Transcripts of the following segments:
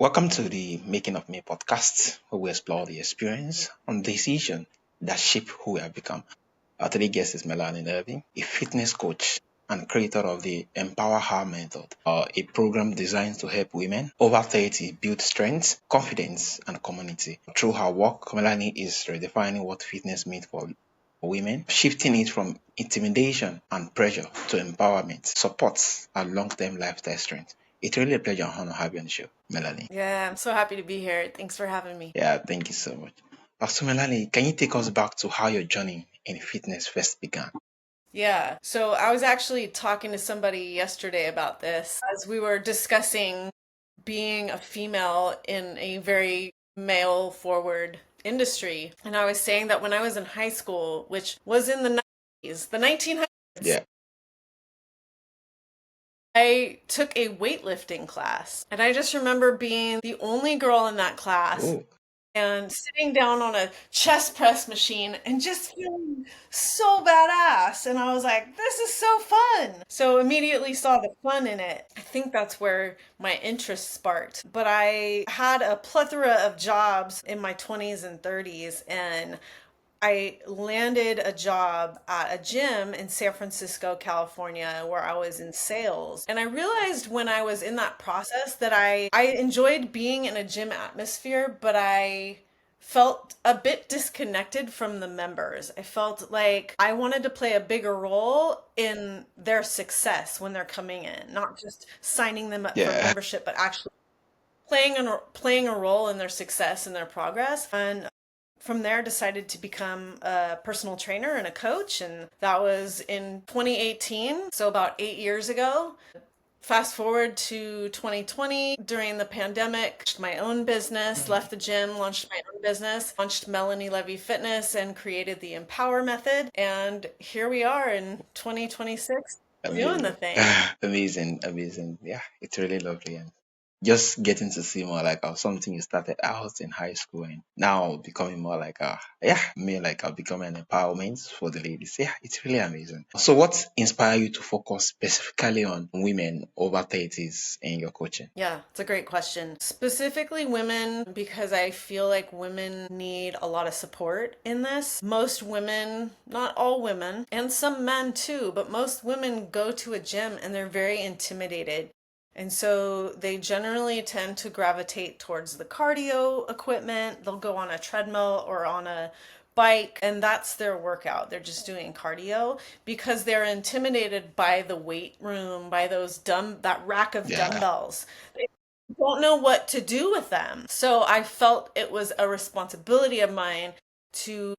Welcome to the Making of Me podcast, where we explore the experience and decision that shape who we have become. Our today's guest is Melanie Levy, a fitness coach and creator of the Empower Her Method, a program designed to help women over 30 build strength, confidence, and community. Through her work, Melanie is redefining what fitness means for women, shifting it from intimidation and pressure to empowerment, support, and long-term lifestyle strength. It's really a pleasure and honor to have you on the show, Melanie. Yeah, I'm so happy to be here. Thanks for having me. Yeah, thank you so much. So, Melanie, can you take us back to how your journey in fitness first began? Yeah, so I was actually talking to somebody yesterday about this as we were discussing being a female in a very male forward industry. And I was saying that when I was in high school, which was in the 90s, the 1900s, Yeah. I took a weightlifting class. And I just remember being the only girl in that class Oh, and sitting down on a chest press machine and just feeling so badass. And I was like, this is so fun. So immediately saw the fun in it. I think that's where my interest sparked. But I had a plethora of jobs in my 20s and 30s, and I landed a job at a gym in San Francisco, California, where I was in sales. And I realized when I was in that process that I enjoyed being in a gym atmosphere, but I felt a bit disconnected from the members. I felt like I wanted to play a bigger role in their success when they're coming in, not just signing them up for yeah. membership, but actually playing a role in their success and their progress. And from there decided to become a personal trainer and a coach, and that was in 2018, so about 8 years ago. Fast forward to 2020, during the pandemic, launched my own business, left the gym, launched my own business, launched Melanie Levy Fitness, and created the Empower Method. And here we are in 2026 doing the Amazing. thing. Amazing, amazing. Yeah, it's really lovely. And just getting to see more like something you started out in high school and now becoming more like me like becoming an empowerment for the ladies. Yeah, it's really amazing. So what inspired you to focus specifically on women over 30s in your coaching? Yeah, it's a great question. Specifically women, because I feel like women need a lot of support in this. Most women, not all women, and some men too, but most women go to a gym and they're very intimidated. And so they generally tend to gravitate towards the cardio equipment. They'll go on a treadmill or on a bike, and that's their workout. They're just doing cardio because they're intimidated by the weight room, by that rack of Yeah, dumbbells. They don't know what to do with them. So I felt it was a responsibility of mine to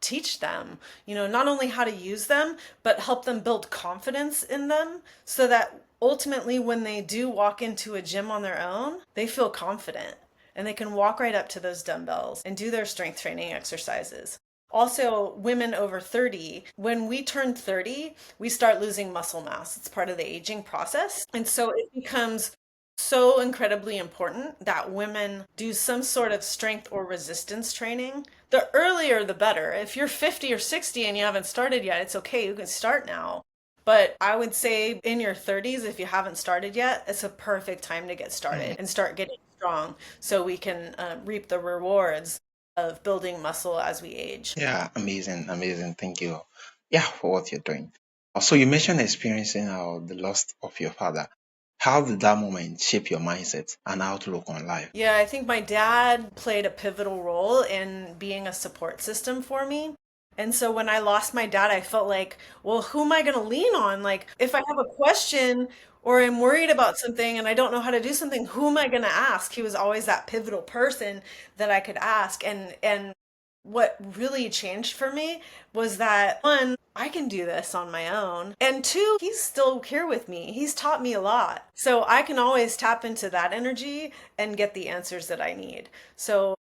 teach them, not only how to use them, but help them build confidence in them so that ultimately when they do walk into a gym on their own, they feel confident and they can walk right up to those dumbbells and do their strength training exercises. Also, women over 30, when we turn 30, we start losing muscle mass. It's part of the aging process. And so it becomes so incredibly important that women do some sort of strength or resistance training. The earlier, the better. If you're 50 or 60 and you haven't started yet, it's okay. You can start now. But I would say in your 30s, if you haven't started yet, it's a perfect time to get mm, started and start getting strong so we can reap the rewards of building muscle as we age. yeah, amazing, amazing. Thank you. Yeah, for what you're doing. Also, you mentioned experiencing the loss of your father. How did that moment shape your mindset and outlook on life? Yeah, I think my dad played a pivotal role in being a support system for me. And so when I lost my dad, I felt like, well, who am I going to lean on? Like, if I have a question or I'm worried about something and I don't know how to do something, who am I going to ask? He was always that pivotal person that I could ask. And what really changed for me was that one, I can do this on my own. And two, he's still here with me. He's taught me a lot. So I can always tap into that energy and get the answers that I need. So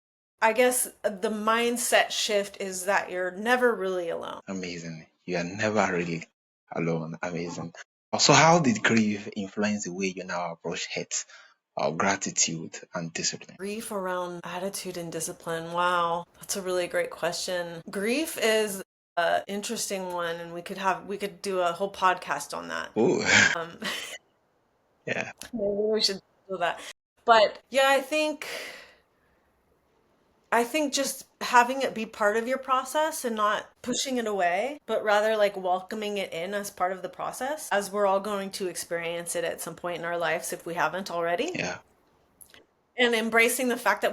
I guess the mindset shift is that you're never really alone. Amazing. You are never really alone. Amazing. Also, how did grief influence the way you now approach hate, or gratitude, and discipline? Grief around attitude and discipline. Wow, that's a really great question. Grief is an interesting one, and we could do a whole podcast on that. Oh, Um, yeah. maybe we should do that. But yeah, I think just having it be part of your process and not pushing it away, but rather like welcoming it in as part of the process, as we're all going to experience it at some point in our lives if we haven't already. Yeah. And embracing the fact that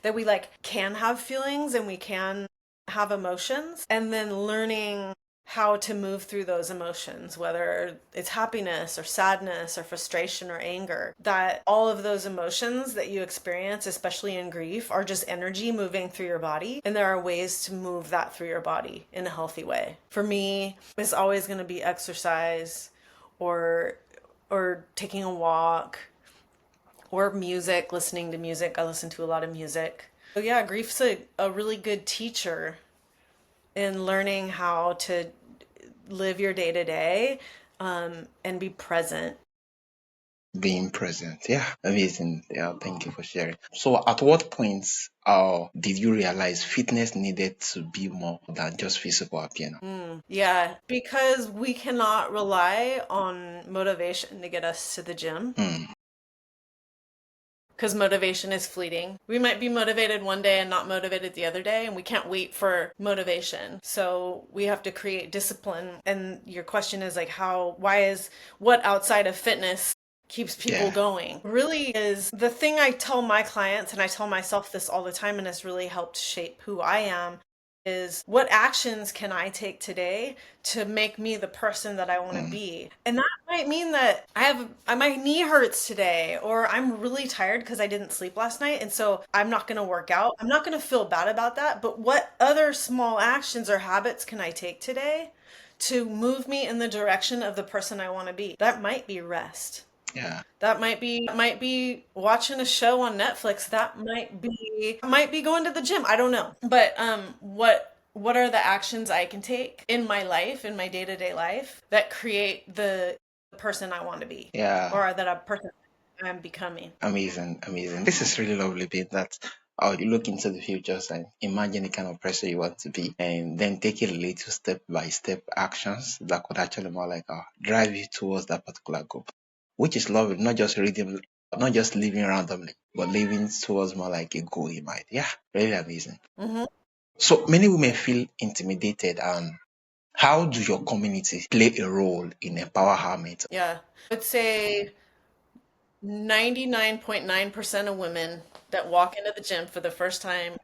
that we like can have feelings and we can have emotions, and then learning how to move through those emotions, whether it's happiness or sadness or frustration or anger, that all of those emotions that you experience, especially in grief, are just energy moving through your body. And there are ways to move that through your body in a healthy way. For me, it's always going to be exercise or taking a walk or music, listening to music. I listen to a lot of music. So yeah, grief's a really good teacher in learning how to live your day to day and be present. Being present. Yeah, amazing. Yeah, thank you for sharing. So, at what points did you realize fitness needed to be more than just physical appearance? Yeah, because we cannot rely on motivation to get us to the gym. Mm, Because motivation is fleeting. We might be motivated one day and not motivated the other day, and we can't wait for motivation. So we have to create discipline. And your question is like, what outside of fitness keeps people yeah. going? Really is the thing I tell my clients, and I tell myself this all the time, and has really helped shape who I am, is what actions can I take today to make me the person that I want to Mm, be? And that might mean that my knee hurts today, or I'm really tired because I didn't sleep last night, and so I'm not going to work out. I'm not going to feel bad about that. But what other small actions or habits can I take today to move me in the direction of the person I want to be? That might be rest. yeah. That might be watching a show on Netflix. That might be going to the gym. I don't know. But what are the actions I can take in my life, in my day-to-day life, that create the person I want to be, Yeah. or that a person I'm becoming? Amazing, amazing. This is really lovely bit that you look into the future and imagine the kind of person you want to be and then take it little step by step actions that could actually more like drive you towards that particular goal. Which is lovely, not just reading, not just living randomly, but living towards more like a goal in mind. Yeah, really amazing. Hmm. So many women feel intimidated and how do your community play a role in empowerment? Yeah. I would say 99.9% of women that walk into the gym for the first time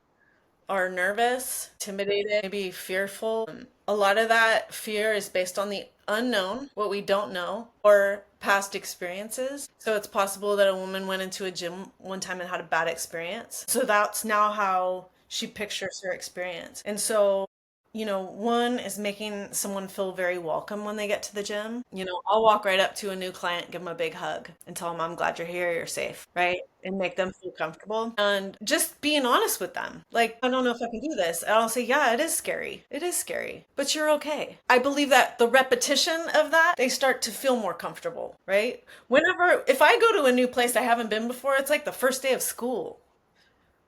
are nervous, intimidated, maybe fearful. A lot of that fear is based on the unknown, what we don't know, or past experiences. So it's possible that a woman went into a gym one time and had a bad experience. So that's now how she pictures her experience. And so one is making someone feel very welcome when they get to the gym. I'll walk right up to a new client, give them a big hug, and tell them, I'm glad you're here, you're safe, right? And make them feel comfortable. And just being honest with them. Like, I don't know if I can do this. And I'll say, yeah, it is scary. It is scary, but you're okay. I believe that the repetition of that, they start to feel more comfortable, right? If I go to a new place I haven't been before, it's like the first day of school.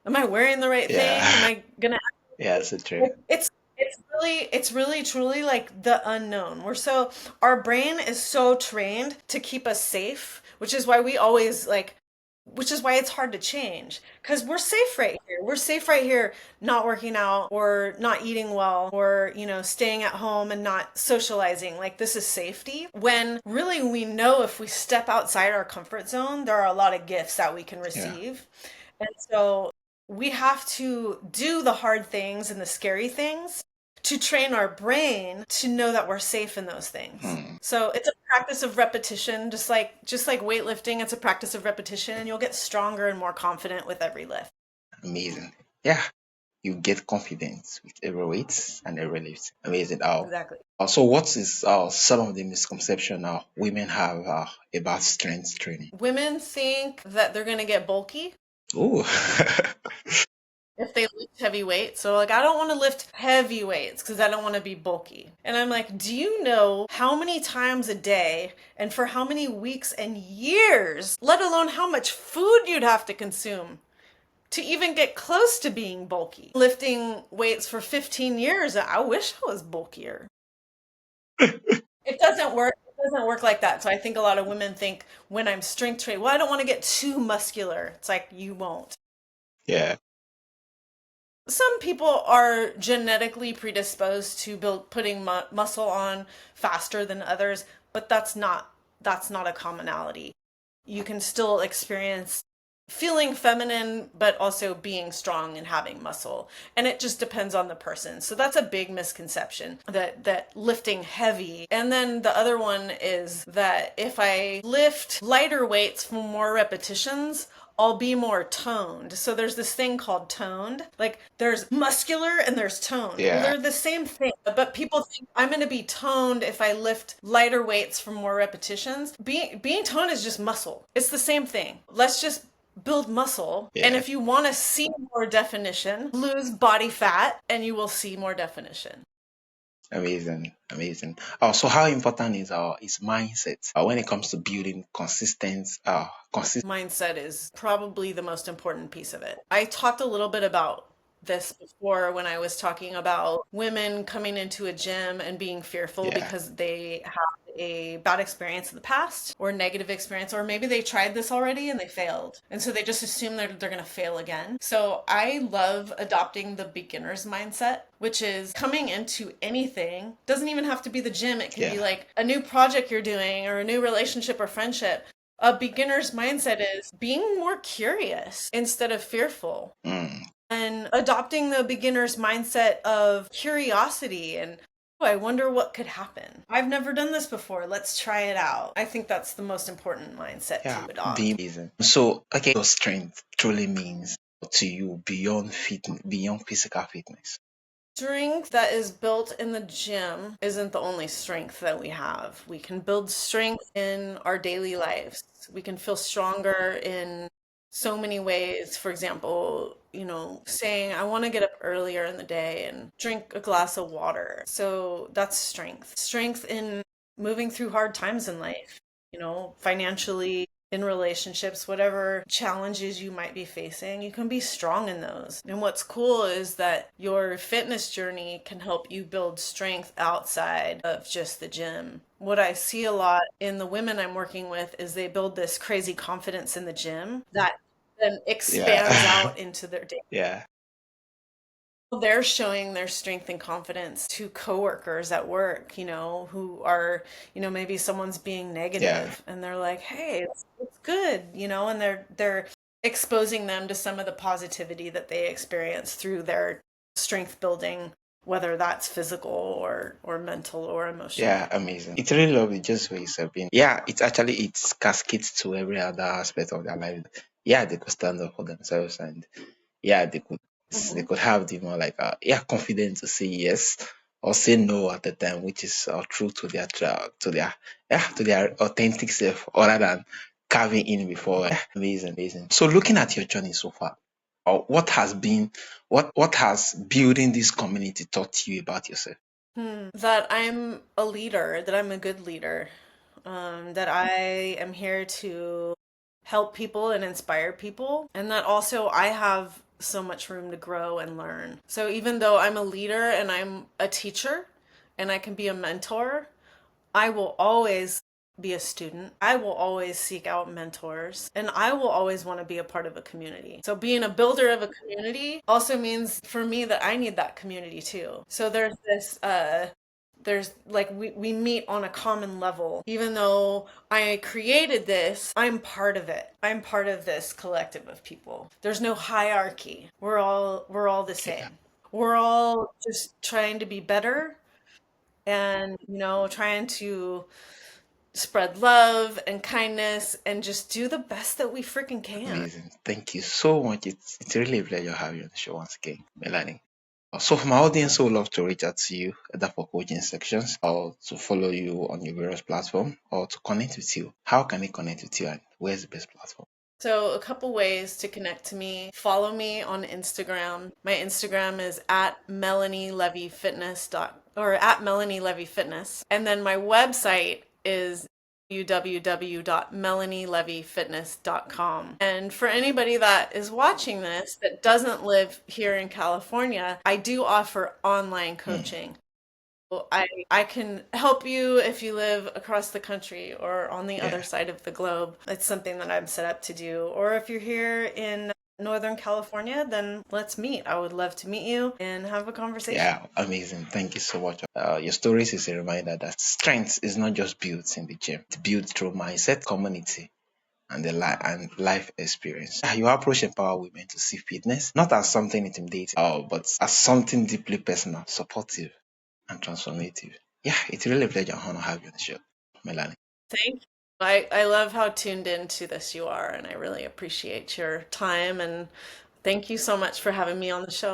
Am I wearing the right Yeah, thing? Am I gonna yeah, so true. like, it's really truly like the unknown. Our brain is so trained to keep us safe, which is why it's hard to change because we're safe right here. We're safe right here, not working out or not eating well or, staying at home and not socializing. Like this is safety. When really we know if we step outside our comfort zone, there are a lot of gifts that we can Yeah. receive. And so we have to do the hard things and the scary things to train our brain to know that we're safe in those things. Hmm. So it's a practice of repetition, just like weightlifting, it's a practice of repetition and you'll get stronger and more confident with every lift. Amazing. Yeah, you get confidence with every weight and every lift. Amazing. Exactly. So what is some of the misconception women have about strength training? Women think that they're going to get bulky Oh, if they lift heavy weights. So like I don't want to lift heavy weights because I don't want to be bulky. And I'm like, do you know how many times a day and for how many weeks and years, let alone how much food you'd have to consume to even get close to being bulky? Lifting weights for 15 years, I wish I was bulkier. It doesn't work. doesn't work like that. So I think a lot of women think when I'm strength training, well, I don't want to get too muscular. It's like you won't. Yeah. Some people are genetically predisposed to putting muscle on faster than others, but that's not a commonality. You can still experience feeling feminine but also being strong and having muscle, and it just depends on the person. So that's a big misconception, that lifting heavy. And then the other one is that if I lift lighter weights for more repetitions, I'll be more toned. So there's this thing called toned. Like there's muscular and there's toned. Well, Yeah. they're the same thing, but people think I'm going to be toned if I lift lighter weights for more repetitions. Being toned is just muscle. It's the same thing. Let's just build muscle. And Yeah. if you want to see more definition, lose body fat and you will see more definition. Amazing, amazing. Oh, so how important is mindset when it comes to building consistent? Mindset is probably the most important piece of it. I talked a little bit about this before when I was talking about women coming into a gym and being fearful Yeah, because they had a bad experience in the past or negative experience, or maybe they tried this already and they failed. And so they just assume they're going to fail again. So I love adopting the beginner's mindset, which is coming into anything. Doesn't even have to be the gym. It can be yeah, like a new project you're doing or a new relationship or friendship. A beginner's mindset is being more curious instead of fearful, mm, and adopting the beginner's mindset of curiosity and, oh, I wonder what could happen. I've never done this before. Let's try it out. I think that's the most important mindset yeah. to adopt. Being amazing. So, okay, your strength truly means to you beyond physical fitness. Strength that is built in the gym isn't the only strength that we have. We can build strength in our daily lives. We can feel stronger in so many ways. For example, saying, I want to get up earlier in the day and drink a glass of water. So that's strength. Strength in moving through hard times in life, financially, in relationships, whatever challenges you might be facing, you can be strong in those. And what's cool is that your fitness journey can help you build strength outside of just the gym. What I see a lot in the women I'm working with is they build this crazy confidence in the gym that then expands Yeah, out into their day. yeah, They're showing their strength and confidence to coworkers at work, who are, maybe someone's being yeah, negative and they're like, "Hey, it's good," and they're exposing them to some of the positivity that they experience through their strength building, whether that's physical or mental or yeah. emotional. Amazing. It's really lovely just where it's been. Yeah, it's cascades to every other aspect of their life. Yeah, they could stand up for themselves, and yeah, they Mhm. could have the more like confidence to say yes or say no at the time, which is true to their authentic self, other than carving in before. Amazing, amazing. So looking at your journey so far, what has building this community taught you about yourself? That I'm a leader, that I'm a good leader, that I am here to help people and inspire people, and that also I have so much room to grow and learn. So even though I'm a leader and I'm a teacher and I can be a mentor, I will always be a student. I will always seek out mentors and I will always want to be a part of a community. So being a builder of a community also means for me that I need that community too. So there's like we meet on a common level. Even though I created this, I'm part of it. I'm part of this collective of people. There's no hierarchy. We're all the Yeah, same. We're all just trying to be better and trying to spread love and kindness and just do the best that we freaking can. amazing. Thank you so much. It's really a pleasure having you on the show once again, Melanie. So for my audience who would love to reach out to you, either for coaching sections or to follow you on your various platforms or to connect with you, how can they connect with you and where's the best platform? So, a couple ways to connect to me. Follow me on Instagram. My Instagram is at Melanie Levy Fitness or at Melanie Levy Fitness. And then my website is www.melaниelevyfitness.com. And for anybody that is watching this that doesn't live here in California, I do offer online Hmm. coaching. I can help you if you live across the country or on the other Yeah. side of the globe. It's something that I'm set up to do. Or if you're here in Northern California, then let's meet. I would love to meet you and have a conversation. Yeah, amazing. Thank you so much. Your stories is a reminder that strength is not just built in the gym. It's built through mindset, community, and life experience. You approach empower women to see fitness not as something intimidating, but as something deeply personal, supportive, and transformative. Yeah, it's really a pleasure and honor to have you on the show, Melanie. Thank you. I love how tuned into this you are, and I really appreciate your time. And thank you so much for having me on the show.